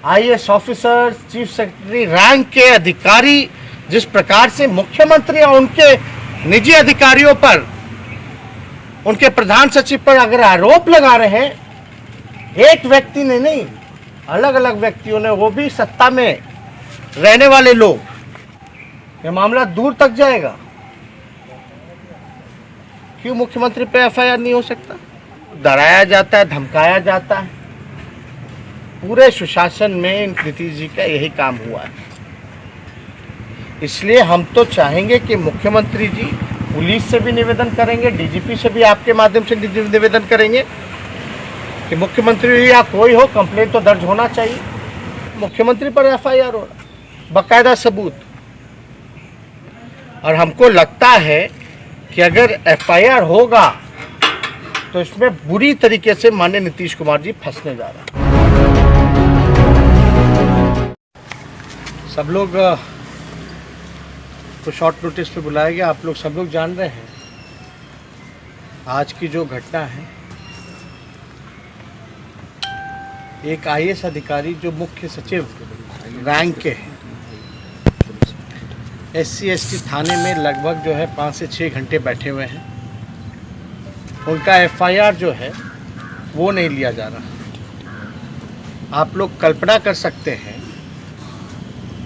IAS officers, chief secretary rank के अधिकारी जिस प्रकार से मुख्यमंत्री और उनके निजी अधिकारियों पर, उनके प्रधान सचिव पर अगर आरोप लगा रहे हैं, एक व्यक्ति ने नहीं, अलग अलग व्यक्तियों ने, वो भी सत्ता में रहने वाले लोग, ये मामला दूर तक जाएगा। क्यों मुख्यमंत्री पे एफआईआर नहीं हो सकता? डराया जाता है, धमकाया जाता है। पूरे सुशासन में नीतीश जी का यही काम हुआ है। इसलिए हम तो चाहेंगे कि मुख्यमंत्री जी पुलिस से भी निवेदन करेंगे, डीजीपी से भी आपके माध्यम से निवेदन करेंगे कि मुख्यमंत्री या कोई हो, कंप्लेंट तो दर्ज होना चाहिए। मुख्यमंत्री पर एफआईआर हो रहा, बाकायदा सबूत। और हमको लगता है कि अगर एफआईआर होगा तो इसमें बुरी तरीके से माननीय नीतीश कुमार जी फंसने जा रहा है। सब लोग को शॉर्ट नोटिस पे बुलाया गया। आप लोग सब लोग जान रहे हैं आज की जो घटना है, एक आईएएस अधिकारी जो मुख्य सचिव रैंक के हैं, SC/ST थाने में लगभग जो है 5 से 6 घंटे बैठे हुए हैं। उनका एफआईआर जो है वो नहीं लिया जा रहा। आप लोग कल्पना कर सकते हैं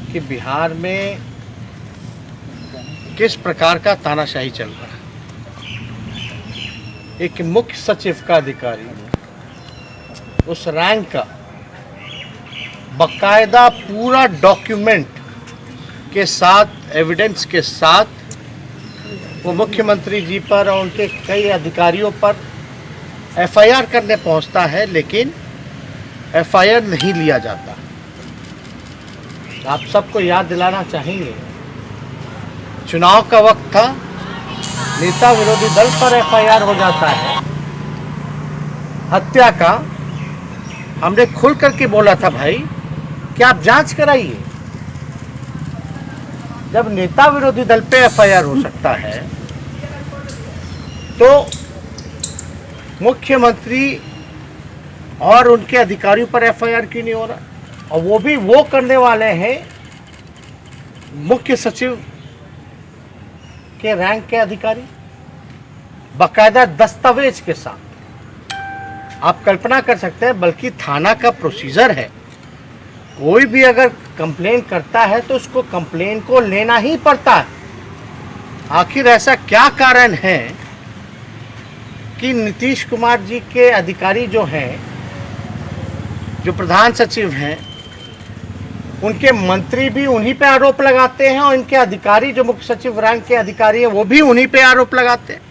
कि बिहार में किस प्रकार का तानाशाही चल रहा है। एक मुख्य सचिव का अधिकारी, उस रैंक का बकायदा पूरा डॉक्यूमेंट के साथ, एविडेंस के साथ वो मुख्यमंत्री जी पर और उनके कई अधिकारियों पर एफआईआर करने पहुंचता है, लेकिन एफआईआर नहीं लिया जाता। आप सबको याद दिलाना चाहेंगे, चुनाव का वक्त था, नेता विरोधी दल पर एफआईआर हो जाता है हत्या का। हमने खुल करके बोला था भाई कि आप जांच कराइए। जब नेता विरोधी दल पे एफआईआर हो सकता है तो मुख्यमंत्री और उनके अधिकारियों पर एफआईआर क्यों नहीं हो रहा? और वो भी वो करने वाले हैं मुख्य सचिव के रैंक के अधिकारी, बाकायदा दस्तावेज के साथ। आप कल्पना कर सकते हैं, बल्कि थाना का प्रोसीजर है, कोई भी अगर कंप्लेन करता है तो उसको कंप्लेन को लेना ही पड़ता है। आखिर ऐसा क्या कारण है कि नीतीश कुमार जी के अधिकारी जो हैं, जो प्रधान सचिव हैं, उनके मंत्री भी उन्हीं पे आरोप लगाते हैं और इनके अधिकारी जो मुख्य सचिव रैंक के अधिकारी हैं वो भी उन्हीं पे आरोप लगाते हैं।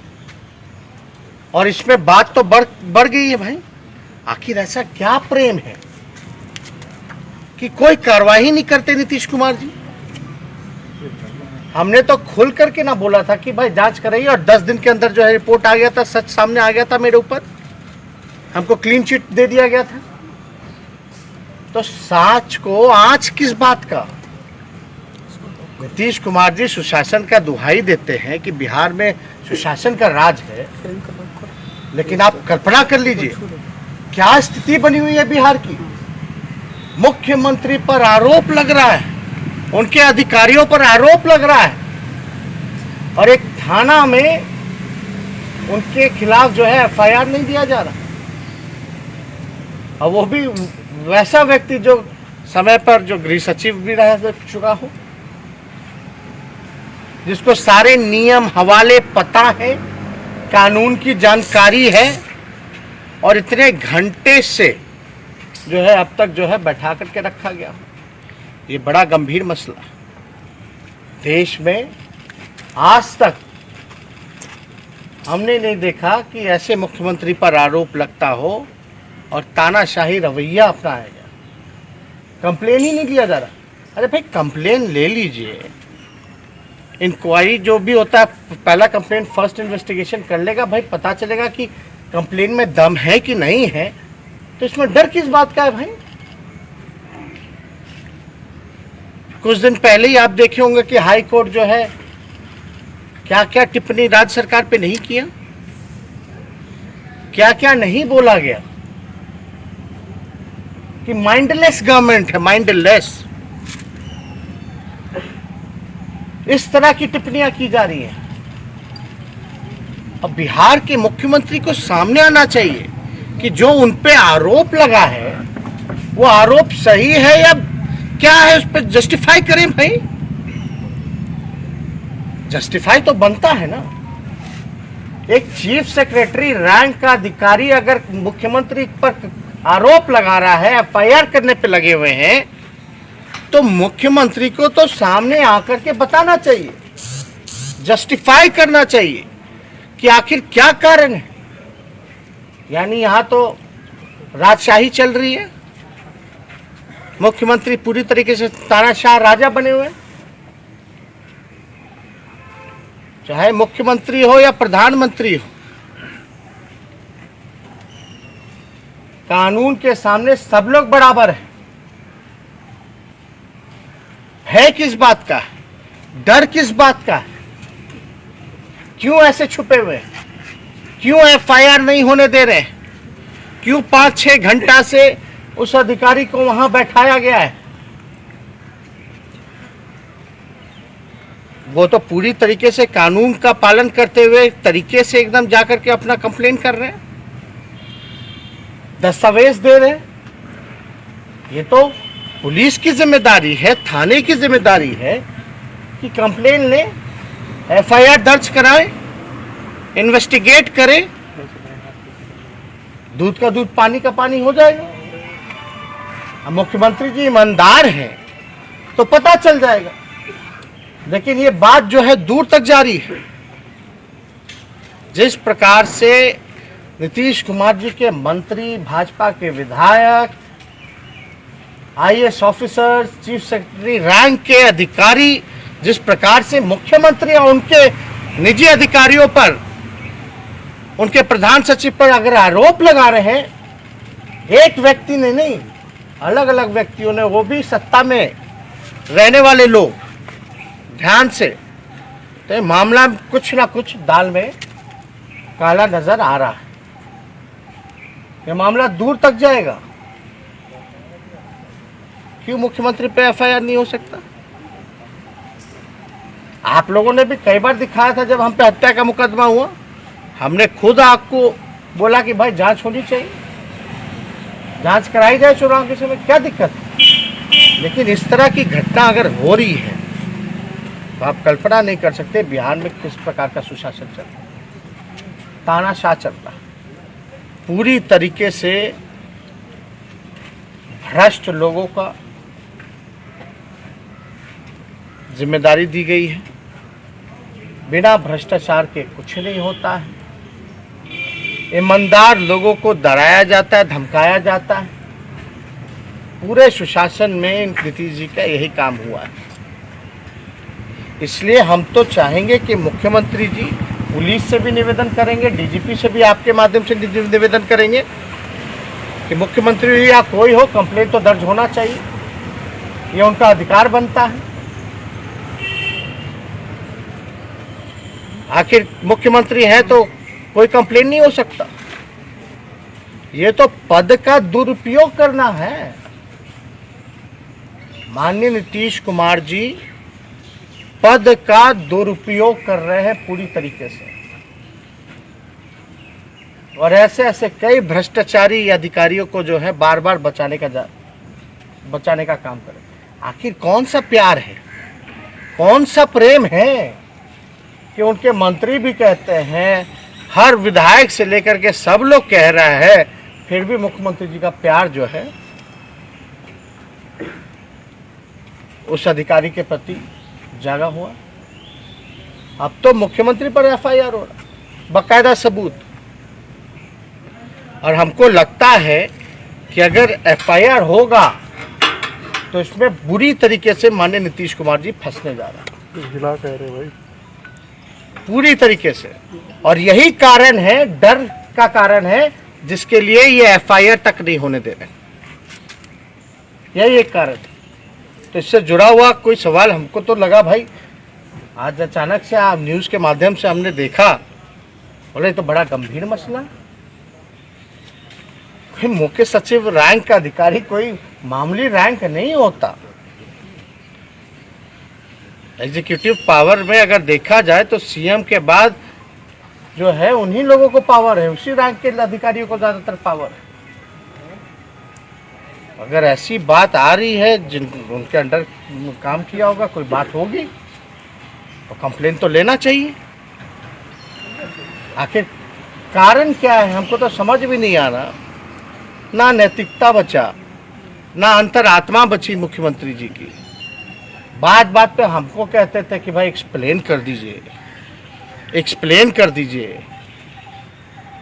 और इसमें बात तो बढ़ गई है भाई। आखिर ऐसा क्या प्रेम है कि कोई कार्रवाई नहीं करते नीतीश कुमार जी? हमने तो खुल करके ना बोला था कि भाई जांच कराइए, और 10 दिन के अंदर जो है रिपोर्ट आ गया था, सच सामने आ गया था मेरे ऊपर, हमको क्लीन चिट दे दिया गया था। तो साच को आज किस बात का? नीतीश कुमार जी सुशासन का दुहाई देते हैं कि बिहार में सुशासन का राज है, लेकिन आप कल्पना कर लीजिए क्या स्थिति बनी हुई है बिहार की। मुख्यमंत्री पर आरोप लग रहा है, उनके अधिकारियों पर आरोप लग रहा है, और एक थाना में उनके खिलाफ जो है एफआईआर नहीं दिया जा रहा। और वो भी वैसा व्यक्ति जो समय पर जो गृह सचिव भी रह चुका हो, जिसको सारे नियम हवाले पता है, कानून की जानकारी है, और इतने घंटे से जो है अब तक जो है बैठा करके रखा गया। ये बड़ा गंभीर मसला है। देश में आज तक हमने नहीं देखा कि ऐसे मुख्यमंत्री पर आरोप लगता हो और तानाशाही रवैया अपनाया गया। कंप्लेन ही नहीं लिया जा रहा। अरे भाई कंप्लेन ले लीजिए, इंक्वायरी जो भी होता है, पहला कंप्लेन फर्स्ट इन्वेस्टिगेशन कर लेगा भाई, पता चलेगा कि कंप्लेन में दम है कि नहीं है। तो इसमें डर किस बात का है भाई? कुछ दिन पहले ही आप देखे होंगे कि हाई कोर्ट जो है क्या क्या टिप्पणी राज्य सरकार पे नहीं किया, क्या क्या नहीं बोला गया। कि माइंडलेस गवर्नमेंट है, माइंडलेस। इस तरह की टिप्पणियां की जा रही हैं। अब बिहार के मुख्यमंत्री को सामने आना चाहिए कि जो उन पे आरोप लगा है वो आरोप सही है या क्या है, उस पर जस्टिफाई करें भाई। जस्टिफाई तो बनता है ना। एक चीफ सेक्रेटरी रैंक का अधिकारी अगर मुख्यमंत्री पर आरोप लगा रहा है, एफआईआर करने पे लगे हुए हैं, तो मुख्यमंत्री को तो सामने आकर के बताना चाहिए, जस्टिफाई करना चाहिए कि आखिर क्या कारण है। यानी यहां तो राजशाही चल रही है, मुख्यमंत्री पूरी तरीके से तानाशाह राजा बने हुए हैं। चाहे मुख्यमंत्री हो या प्रधानमंत्री हो, कानून के सामने सब लोग बराबर हैं। है किस बात का, डर किस बात का, क्यों ऐसे छुपे हुए हैं, क्यों एफआईआर नहीं होने दे रहे हैं, क्यों 5-6 घंटा से उस अधिकारी को वहां बैठाया गया है। वो तो पूरी तरीके से कानून का पालन करते हुए तरीके से एकदम जाकर के अपना कंप्लेन कर रहे हैं, दस्तावेज दे रहे हैं। ये तो पुलिस की जिम्मेदारी है, थाने की जिम्मेदारी है कि कंप्लेन ले, एफआईआर दर्ज कराएं, इन्वेस्टिगेट करें। दूध का दूध पानी का पानी हो जाएगा। अब मुख्यमंत्री जी ईमानदार हैं तो पता चल जाएगा, लेकिन ये बात जो है दूर तक जारी है। जिस प्रकार से नीतीश कुमार जी के मंत्री, भाजपा के विधायक, IAS officers, chief secretary rank के अधिकारी जिस प्रकार से मुख्यमंत्री और उनके निजी अधिकारियों पर, उनके प्रधान सचिव पर अगर आरोप लगा रहे हैं, एक व्यक्ति ने नहीं, अलग अलग व्यक्तियों ने, वो भी सत्ता में रहने वाले लोग, ध्यान से, तो ये मामला कुछ ना कुछ दाल में काला नजर आ रहा है। ये मामला दूर तक जाएगा। क्यों मुख्यमंत्री पे एफआईआर नहीं हो सकता? आप लोगों ने भी कई बार दिखाया था, जब हम पे हत्या का मुकदमा हुआ, हमने खुद आपको बोला कि भाई जांच होनी चाहिए, जांच कराई जाए चुनाव के समय, क्या दिक्कत है। लेकिन इस तरह की घटना अगर हो रही है तो आप कल्पना नहीं कर सकते बिहार में किस प्रकार का सुशासन चल रहा है, तानाशाह चल रहा है। पूरी तरीके से भ्रष्ट लोगों का जिम्मेदारी दी गई है। बिना भ्रष्टाचार के कुछ नहीं होता है। ईमानदार लोगों को डराया जाता है, धमकाया जाता है। पूरे सुशासन में नीतीश जी का यही काम हुआ है। इसलिए हम तो चाहेंगे कि मुख्यमंत्री जी पुलिस से भी निवेदन करेंगे, डीजीपी से भी आपके माध्यम से निवेदन करेंगे कि मुख्यमंत्री या कोई हो, कंप्लेंट तो दर्ज होना चाहिए, ये उनका अधिकार बनता है। आखिर मुख्यमंत्री है तो कोई कंप्लेन नहीं हो सकता। ये तो पद का दुरुपयोग करना है। माननीय नीतीश कुमार जी पद का दुरुपयोग कर रहे हैं पूरी तरीके से, और ऐसे ऐसे कई भ्रष्टाचारी अधिकारियों को जो है बार बार बचाने का काम करें। आखिर कौन सा प्यार है, कौन सा प्रेम है कि उनके मंत्री भी कहते हैं, हर विधायक से लेकर के सब लोग कह रहा है, फिर भी मुख्यमंत्री जी का प्यार जो है उस अधिकारी के प्रति जागा हुआ। अब तो मुख्यमंत्री पर एफआईआर हो रहा, बाकायदा सबूत। और हमको लगता है कि अगर एफआईआर होगा तो इसमें बुरी तरीके से माननीय नीतीश कुमार जी फंसने जा रहा है, कह रहे भाई, पूरी तरीके से। और यही कारण है, डर का कारण है, जिसके लिए ये एफआईआर तक नहीं होने दे रहे। यही एक कारण है। तो इससे जुड़ा हुआ कोई सवाल हमको तो लगा भाई, आज अचानक से आप न्यूज़ के माध्यम से हमने देखा, बोले तो बड़ा गंभीर मसला। भाई मुख्य सचिव रैंक का अधिकारी कोई मामूली रैंक नहीं होता। एग्जीक्यूटिव पावर में अगर देखा जाए तो सीएम के बाद जो है उन्हीं लोगों को पावर है, उसी रैंक के अधिकारियों को ज्यादातर पावर है। अगर ऐसी बात आ रही है जिन उनके अंडर काम किया होगा, कोई बात होगी तो कंप्लेन तो लेना चाहिए। आखिर कारण क्या है हमको तो समझ भी नहीं आ रहा। ना नैतिकता बचा, ना अंतरात्मा बची मुख्यमंत्री जी की। बात बात पे हमको कहते थे कि भाई एक्सप्लेन कर दीजिए, एक्सप्लेन कर दीजिए।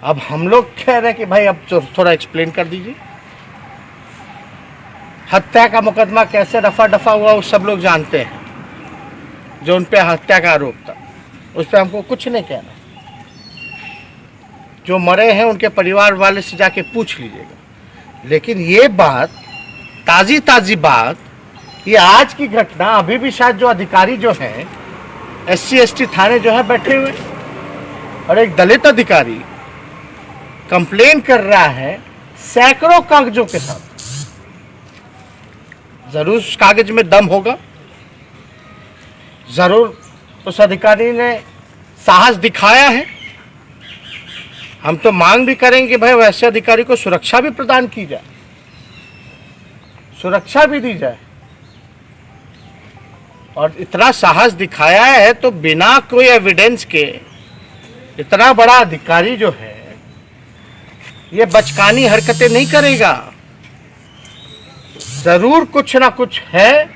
अब हम लोग कह रहे हैं कि भाई अब थोड़ा एक्सप्लेन कर दीजिए। हत्या का मुकदमा कैसे रफा दफा हुआ वो सब लोग जानते हैं। जो उन पे हत्या का आरोप था उस पर हमको कुछ नहीं कहना। जो मरे हैं उनके परिवार वाले से जाके पूछ लीजिएगा। लेकिन ये बात ताज़ी बात, ये आज की घटना, अभी भी शायद जो अधिकारी जो हैं SC ST थाने जो है बैठे हुए और एक दलित अधिकारी कंप्लेन कर रहा है सैकड़ों कागजों के साथ। जरूर उस कागज में दम होगा, जरूर उस अधिकारी ने साहस दिखाया है। हम तो मांग भी करेंगे भाई वैसे अधिकारी को सुरक्षा भी प्रदान की जाए, सुरक्षा भी दी जाए। और इतना साहस दिखाया है तो बिना कोई एविडेंस के इतना बड़ा अधिकारी जो है ये बचकानी हरकतें नहीं करेगा। जरूर कुछ ना कुछ है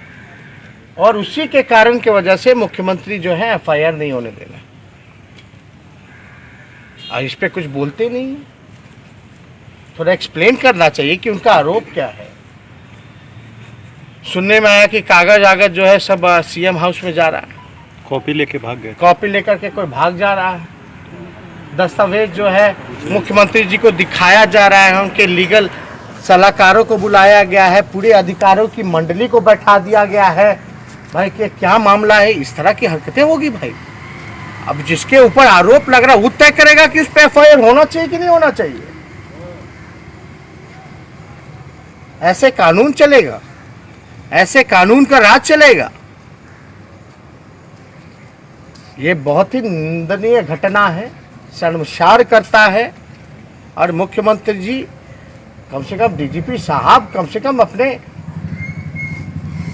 और उसी के कारण की वजह से मुख्यमंत्री जो है FIR नहीं होने देना। और इस पे कुछ बोलते नहीं, थोड़ा एक्सप्लेन करना चाहिए कि उनका आरोप क्या है। सुनने में आया कि कागज आगज जो है सब CM हाउस में जा रहा है, कॉपी लेके भाग गए, कॉपी लेकर के कोई भाग जा रहा है। दस्तावेज जो है मुख्यमंत्री जी को दिखाया जा रहा है, उनके लीगल सलाहकारों को बुलाया गया है, पूरे अधिकारियों की मंडली को बैठा दिया गया है। भाई कि क्या मामला है, इस तरह की हरकतें होगी भाई। अब जिसके ऊपर आरोप लग रहा है वो तय करेगा कि उस पर FIR होना चाहिए कि नहीं होना चाहिए। ऐसे कानून चलेगा, ऐसे कानून का राज चलेगा। ये बहुत ही निंदनीय घटना है, शर्मसार करता है। और मुख्यमंत्री जी कम से कम DGP साहब कम से कम अपने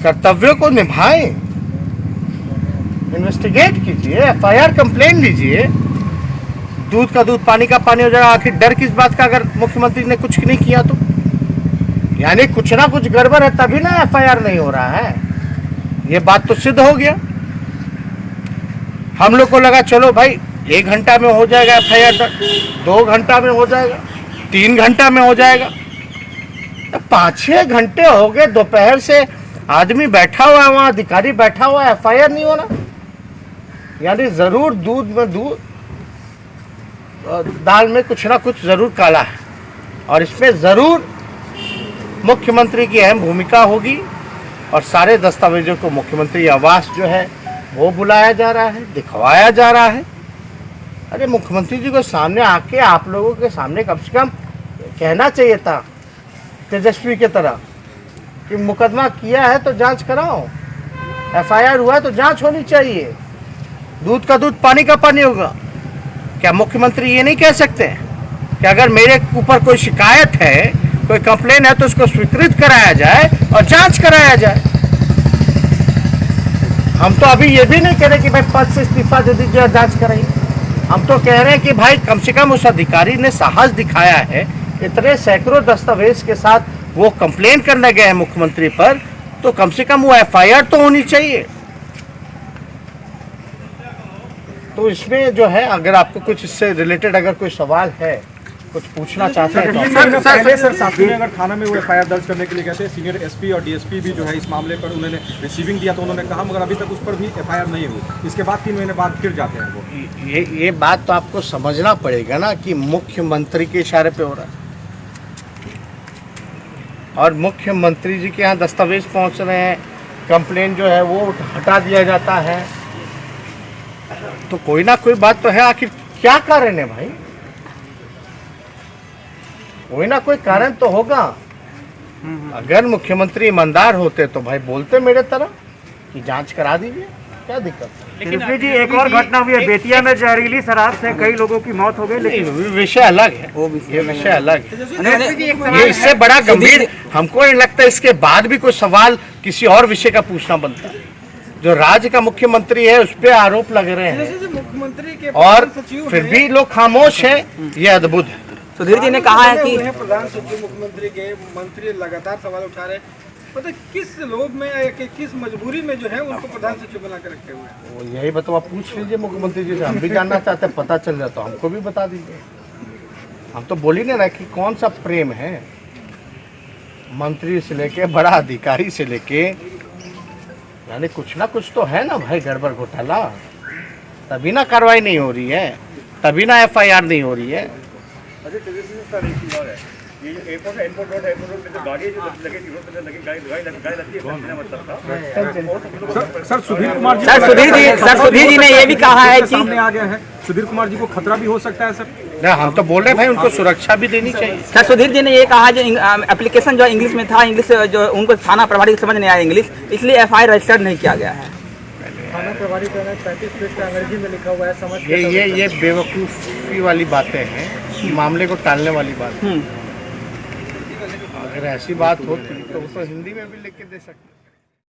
कर्तव्यों को निभाएं, इन्वेस्टिगेट कीजिए, FIR कंप्लेन लीजिए। दूध का दूध पानी का पानी हो जाएगा। आखिर डर किस बात का, अगर मुख्यमंत्री ने कुछ नहीं किया तो? यानी कुछ ना कुछ गड़बड़ है तभी ना FIR नहीं हो रहा है। ये बात तो सिद्ध हो गया। हम लोग को लगा चलो भाई 1 घंटा में हो जाएगा FIR, 2 घंटा में हो जाएगा, 3 घंटा में हो जाएगा। 5-6 घंटे हो गए, दोपहर से आदमी बैठा हुआ है वहाँ, अधिकारी बैठा हुआ है, FIR नहीं होना। यानी जरूर दूध में दूध, दाल में कुछ ना कुछ जरूर काला है। और इसमें जरूर मुख्यमंत्री की अहम भूमिका होगी। और सारे दस्तावेजों को मुख्यमंत्री आवास जो है वो बुलाया जा रहा है, दिखवाया जा रहा है। अरे मुख्यमंत्री जी को सामने आके आप लोगों के सामने कम से कम कहना चाहिए था तेजस्वी की तरह कि मुकदमा किया है तो जांच कराओ, FIR हुआ है तो जांच होनी चाहिए। दूध का दूध पानी का पानी होगा। क्या मुख्यमंत्री ये नहीं कह सकते कि अगर मेरे ऊपर कोई शिकायत है, कोई कंप्लेन है तो उसको स्वीकृत कराया जाए और जांच कराया जाए? हम तो अभी ये भी नहीं कह रहे कि भाई पद से इस्तीफा दे दीजिए, जांच कराइए। हम तो कह रहे हैं कि भाई कम से कम उस अधिकारी ने साहस दिखाया है, इतने सैकड़ों दस्तावेज के साथ वो कंप्लेन करने गए हैं मुख्यमंत्री पर, तो कम से कम वो FIR तो होनी चाहिए। तो इसमें जो है अगर आपको कुछ इससे रिलेटेड अगर कोई सवाल है, कुछ पूछना चाहते हैं तो सर अगर थाना में वो FIR दर्ज करने के लिए कहते हैं, सीनियर SP और DSP भी जो है इस मामले पर उन्होंने रिसीविंग दिया तो उन्होंने कहा, मगर अभी तक उस पर भी FIR नहीं हुई। इसके बाद 3 महीने बाद फिर जाते हैं वो। ये बात तो आपको समझना पड़ेगा ना कि मुख्यमंत्री के इशारे पे हो रहा है और मुख्यमंत्री जी के यहाँ दस्तावेज पहुँच रहे हैं, कंप्लेन जो है वो हटा दिया जाता है। तो कोई ना कोई बात तो है। आखिर क्या कारण है भाई? कोई ना कोई कारण तो होगा। अगर मुख्यमंत्री ईमानदार होते तो भाई बोलते मेरे तरह कि जांच करा दीजिए, क्या दिक्कत है। लेकिन जी एक और घटना हुई है, बेतिया में जहरीली शराब से कई लोगों की मौत हो गई, लेकिन नहीं, विषय अलग है, ये विषय अलग है। ये इससे बड़ा गंभीर हमको नहीं लगता। इसके बाद भी कोई सवाल किसी और विषय का पूछना बनता है। जो राज्य का मुख्यमंत्री है उस पर आरोप लग रहे हैं मुख्यमंत्री के और फिर भी लोग खामोश हैं, ये अद्भुत है। सुधीर जी ने कहा है कि प्रधान सचिव मुख्यमंत्री के मंत्री लगातार सवाल उठा रहे, पता किस लोभ में या किस मजबूरी में जो है उनको प्रधान सचिव बना के रखे हुए हैं। वो यही बताओ, आप पूछ लीजिए मुख्यमंत्री जी से, हम भी जानना चाहते हैं। पता चल जाता हमको भी बता दीजिए। हम तो बोल ही नहीं रहे कि कौन सा प्रेम है, मंत्री से लेके बड़ा अधिकारी से लेके, यानी कुछ ना कुछ तो है ना भाई, गड़बड़ घोटाला। तभी ना कार्रवाई नहीं हो रही है, तभी ना FIR नहीं हो रही है। सर सुधीर कुमार जी सुधीर जी ने ये भी कहा है कि सामने आ गया है, सुधीर कुमार जी को खतरा भी हो सकता है सर। नहीं, हम तो बोल रहे हैं भाई उनको सुरक्षा भी देनी चाहिए। सर सुधीर जी ने ये कहा जो एप्लीकेशन जो इंग्लिश में था, इंग्लिश जो उनको थाना प्रभारी समझ नहीं आया इंग्लिश, इसलिए FIR रजिस्टर्ड नहीं किया गया है। थाना प्रभारी का 35 पेज का अंग्रेजी में लिखा हुआ है, समझ ये बेवकूफ़ी वाली बातें हैं, मामले को टालने वाली बात है। अगर ऐसी बात होती तो वो तो हिंदी में भी लिख के दे सकते।